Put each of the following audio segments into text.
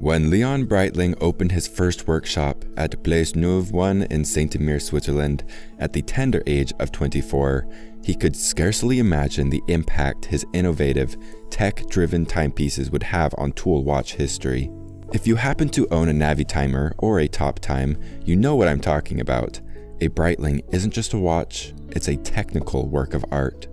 When Léon Breitling opened his first workshop at Place Neuve 1 in Saint-Imier, Switzerland, at the tender age of 24, he could scarcely imagine the impact his innovative, tech-driven timepieces would have on tool watch history. If you happen to own a Navitimer or a Top Time, you know what I'm talking about. A Breitling isn't just a watch, it's a technical work of art.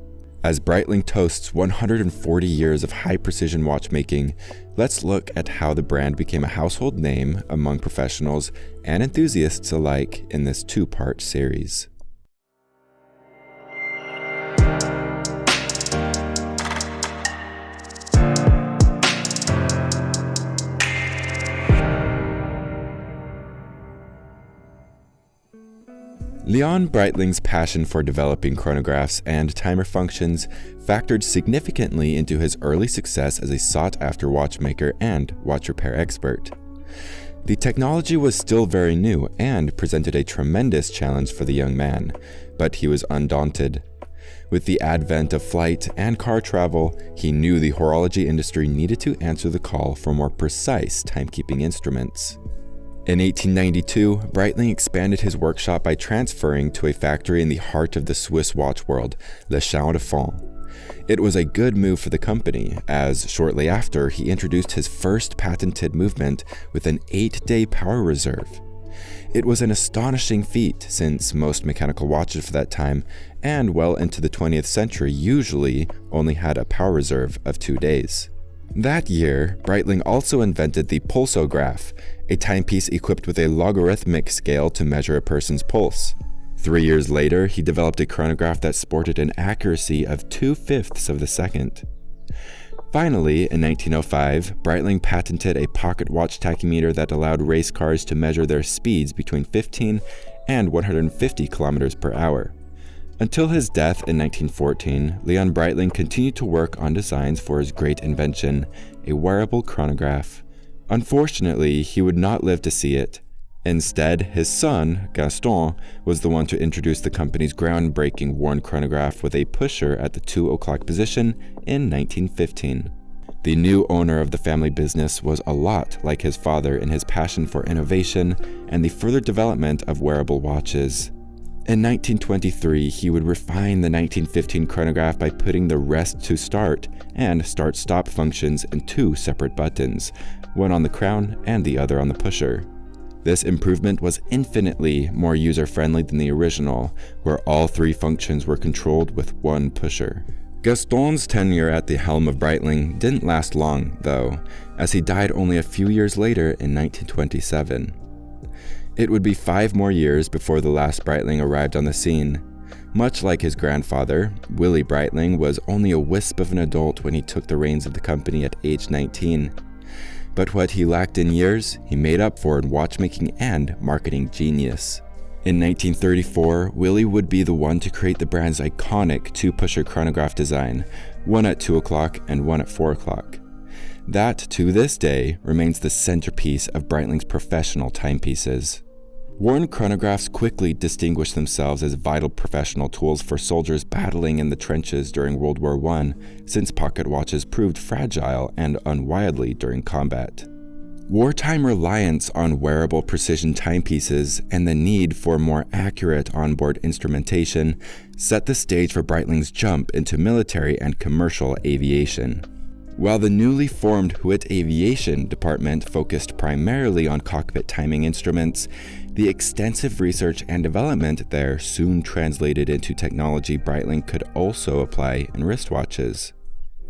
As Breitling toasts 140 years of high-precision watchmaking, let's look at how the brand became a household name among professionals and enthusiasts alike in this two-part series. Léon Breitling's passion for developing chronographs and timer functions factored significantly into his early success as a sought-after watchmaker and watch repair expert. The technology was still very new and presented a tremendous challenge for the young man, but he was undaunted. With the advent of flight and car travel, he knew the horology industry needed to answer the call for more precise timekeeping instruments. In 1892, Breitling expanded his workshop by transferring to a factory in the heart of the Swiss watch world, Le Champ de Fonds. It was a good move for the company, as shortly after he introduced his first patented movement with an 8-day power reserve. It was an astonishing feat, since most mechanical watches for that time, and well into the 20th century, usually only had a power reserve of 2 days. That year, Breitling also invented the pulsograph, a timepiece equipped with a logarithmic scale to measure a person's pulse. 3 years later, he developed a chronograph that sported an accuracy of 2/5 of the second. Finally, in 1905, Breitling patented a pocket watch tachymeter that allowed race cars to measure their speeds between 15 and 150 kilometers per hour. Until his death in 1914, Léon Breitling continued to work on designs for his great invention, a wearable chronograph. Unfortunately, he would not live to see it. Instead, his son, Gaston, was the one to introduce the company's groundbreaking worn chronograph with a pusher at the 2 o'clock position in 1915. The new owner of the family business was a lot like his father in his passion for innovation and the further development of wearable watches. In 1923, he would refine the 1915 chronograph by putting the rest to start and start-stop functions in 2 separate buttons, one on the crown and the other on the pusher. This improvement was infinitely more user-friendly than the original, where all 3 functions were controlled with 1 pusher. Gaston's tenure at the helm of Breitling didn't last long, though, as he died only a few years later in 1927. It would be 5 more years before the last Breitling arrived on the scene. Much like his grandfather, Willy Breitling was only a wisp of an adult when he took the reins of the company at age 19. But what he lacked in years, he made up for in watchmaking and marketing genius. In 1934, Willy would be the one to create the brand's iconic 2-pusher chronograph design, one at 2 o'clock and one at 4 o'clock. That, to this day, remains the centerpiece of Breitling's professional timepieces. Worn chronographs quickly distinguished themselves as vital professional tools for soldiers battling in the trenches during World War I, since pocket watches proved fragile and unwieldy during combat. Wartime reliance on wearable precision timepieces and the need for more accurate onboard instrumentation set the stage for Breitling's jump into military and commercial aviation. While the newly formed Hoogway Aviation Department focused primarily on cockpit timing instruments, the extensive research and development there soon translated into technology Breitling could also apply in wristwatches.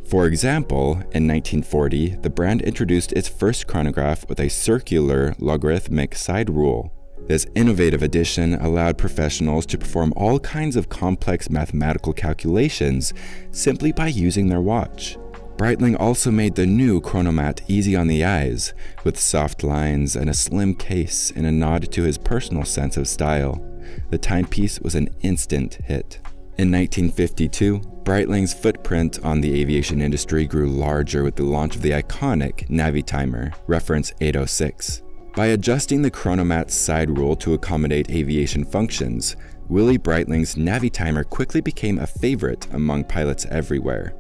For example, in 1940, the brand introduced its first chronograph with a circular logarithmic side rule. This innovative addition allowed professionals to perform all kinds of complex mathematical calculations simply by using their watch. Breitling also made the new chronomat easy on the eyes, with soft lines and a slim case in a nod to his personal sense of style. The timepiece was an instant hit. In 1952, Breitling's footprint on the aviation industry grew larger with the launch of the iconic Navitimer, reference 806. By adjusting the chronomat's side rule to accommodate aviation functions, Willy Breitling's Navitimer quickly became a favorite among pilots everywhere.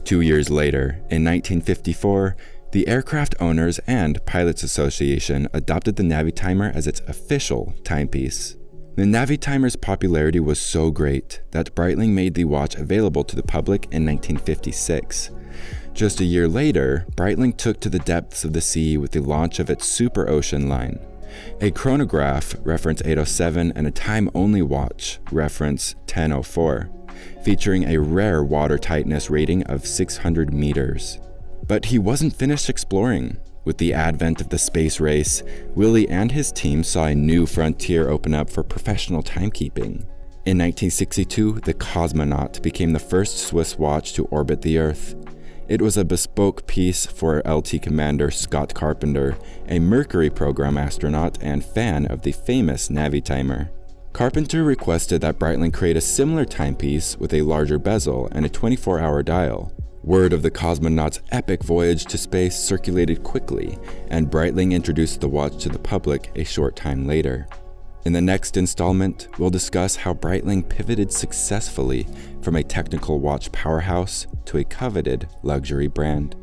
2 years later, in 1954, The Aircraft Owners and Pilots Association adopted the Navitimer as its official timepiece. The Navitimer's popularity was so great that Breitling made the watch available to the public in 1956. Just a year later, Breitling took to the depths of the sea with the launch of its Super Ocean line, a chronograph, reference 807, and a time-only watch, reference 1004, featuring a rare water tightness rating of 600 meters. But he wasn't finished exploring. With the advent of the space race, Willie and his team saw a new frontier open up for professional timekeeping. In 1962, the Cosmonaut became the first Swiss watch to orbit the Earth. It was a bespoke piece for LT Commander Scott Carpenter, a Mercury program astronaut and fan of the famous Navitimer. Carpenter requested that Breitling create a similar timepiece with a larger bezel and a 24-hour dial. Word of the cosmonaut's epic voyage to space circulated quickly, and Breitling introduced the watch to the public a short time later. In the next installment, we'll discuss how Breitling pivoted successfully from a technical watch powerhouse to a coveted luxury brand.